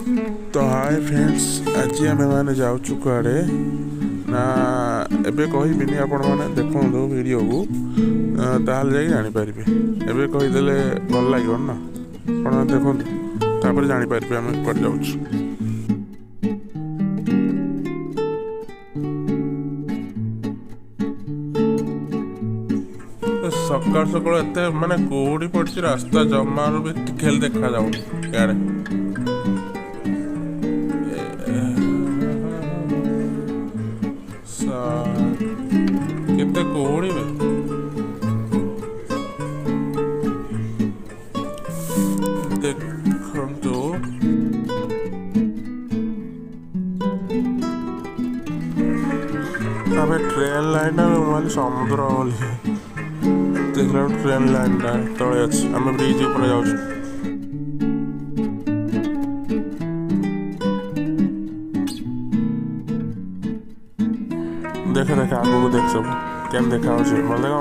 तो hi friends, आज आम मैंने जाऊँ कड़े ना एबे कहबिनी आपण मैंने देखो वीडियो को ताल जा जापर एबे कहीदेले भल लगे ना आप देखो तापर जापर आम कड़े जाऊँ। सकाल सकाल एत माने कोड़ी पड़ी रास्ता जमार भी खेल देखा जाऊँ यार केते कोड़ी बे देखंतु अबे ट्रेन लाइन में समुद्र बोली देखला ट्रेन लाइन तले अच्छे आम ब्रिज ऊपर जाऊँ। देखे देखे आगू को देख सब केम देखा भल देखा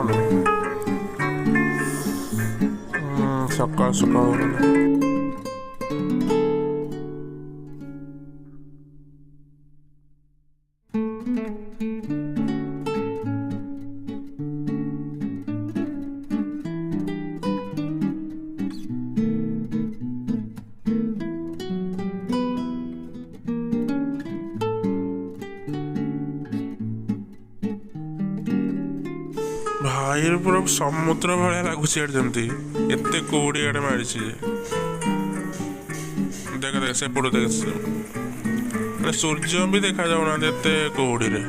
सकाल सकाल भाई पूरा समुद्र भाया लगुच जमी एत कौड़ी आड़े मारी देख देख से पड़ो देख सूर्य भी देखा जाऊना एत कौड़ी रे।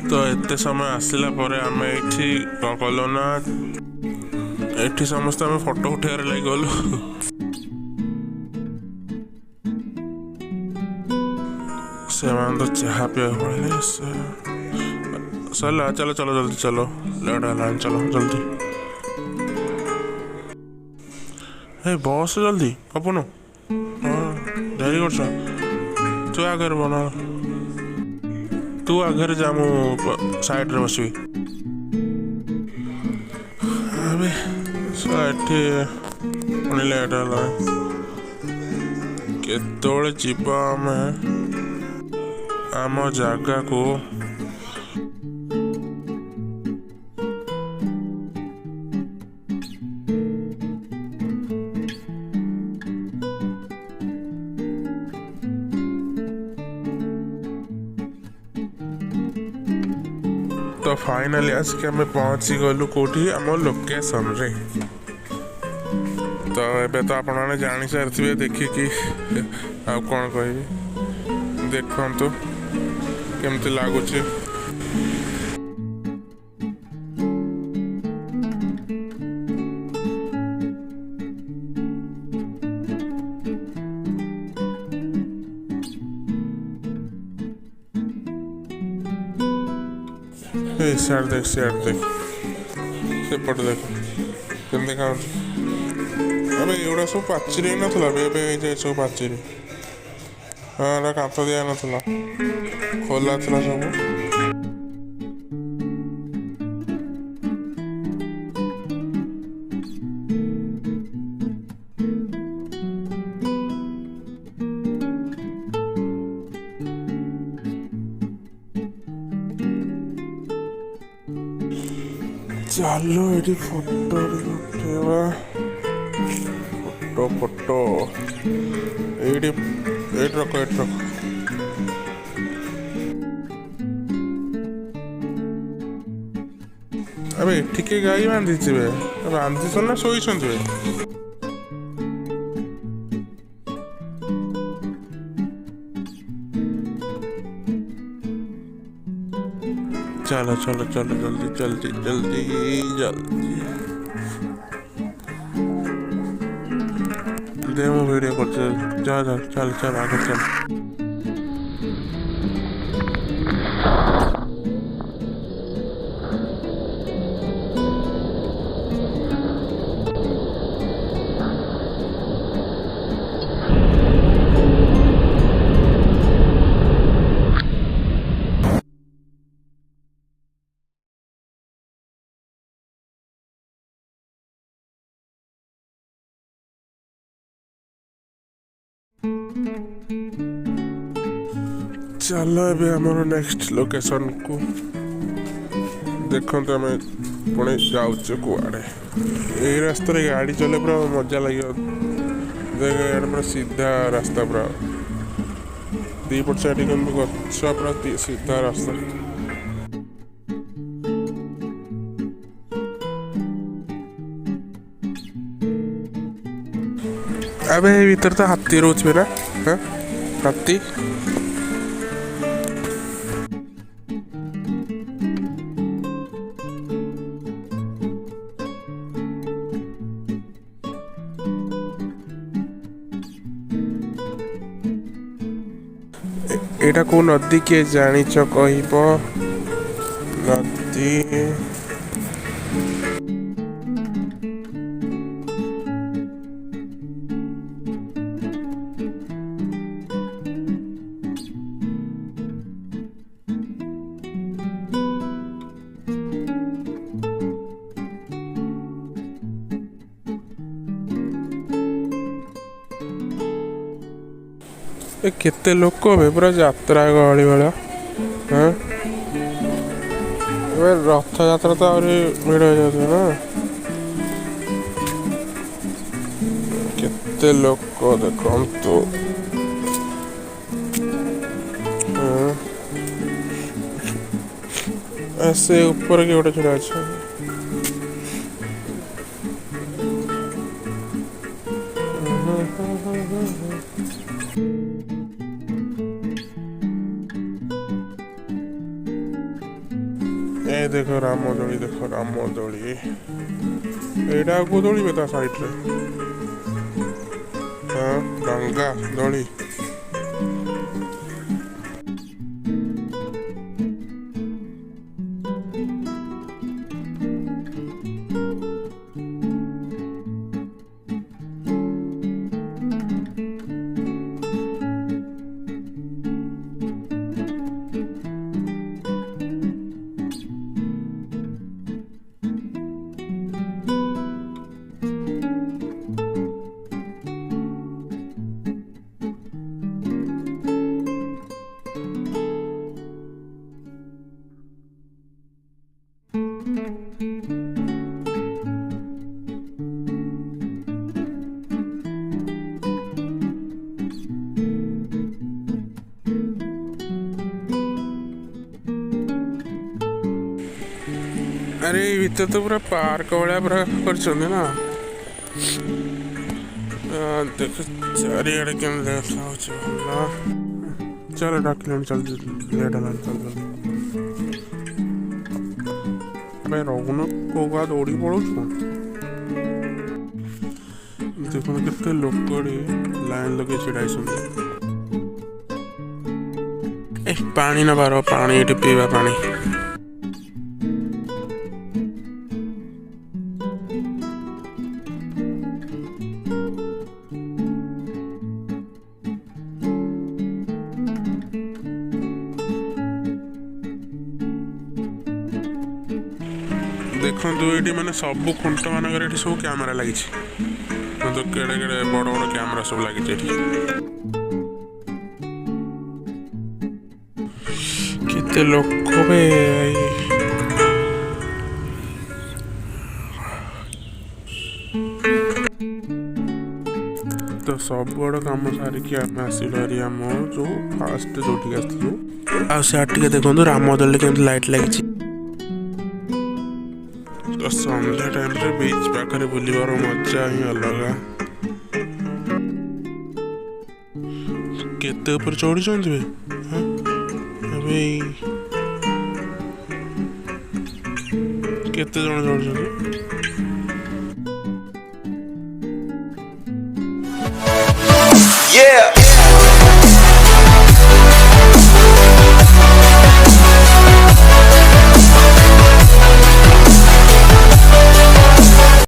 तो एते समय आसला पर आम ये कौन कल ना ये समस्त आम फोटो उठार लगे गलु से तो चाह पिया पड़े सरला चलो चलो जल्दी चलो लेट है चलो जल्दी हे बस जल्दी अपनो हाँ देरी कर तू आगे बना तू आगे जा मु साइड रे बसबी अबे साइड पुणी लेट है केतोले जीवा आम जगह को तो फाइनली आज के आम पहुँची गलु कौटी आम लोकेशन रे। तो एबे तो आपण मैंने जानी सारी देखिकी आ कौन कह देखु केमती लगुच सियाड़ देख सेपट देख केम देखा अरे एगुड़ा सब पाचेरी ना सब पाचेरी हाँ कांथ दिया ना खोला था सब चलो ये फोटो उठेवा फोटो फोटो ये रख अबे ठीक गाई बांधी बांधी ना शोई चलो चलो चलो जल्दी जल्दी जल्दी जल्दी दे मु वीडियो करते जा जा चल चल आगे चल। चलो ए आमर नेक्स्ट लोकेशन को देखो आम पुणी जाऊे कुआड़े यही रास्ता गाड़ी चले पूरा मजा लगे देख पूरा सीधा रास्ता पूरा दीपट साइड गछ पूरा सीधा रास्ता अबे भीतर तो हाथी रोचे ना हाँ हाथी एटा को नदी के जानिच कहब नदी केते लोक हे पूरा यात्रा गहली भाया हाँ रथ यात्रा तो आहरी भिड़ हो जाते ना केते लोक देखो से ऊपर के गोटे छड़ा अच्छा ए देखो रामदोली एटा को दोली बेता साइड रे हाँ गंगा दोली अरे भीतर तो पूरा पार्क भाया पूरा कर ना देख चारिड़े के चलो डाक चल लेट है चल अरे रघुन को दौड़ी पड़ो देखो केते लोक लाइन लगे छिड़ा पानी नबार पानी ये पीवा पानी देखो ये मैंने सब खुंट मानक सब कैमेरा लगी तो केड़े केड़े बड़ बड़ कैमेरा सब लगी केते लोक तो सब बड़ कम सारिकी आम आसलू आम जो फास्ट जो आसलू देखो रामदोली के लाइट लगी तो संध्या टाइम रे बीच पाखरे बुलिबार मजा ही अलग केते ऊपर चढ़ी वे केते जन चढ़ी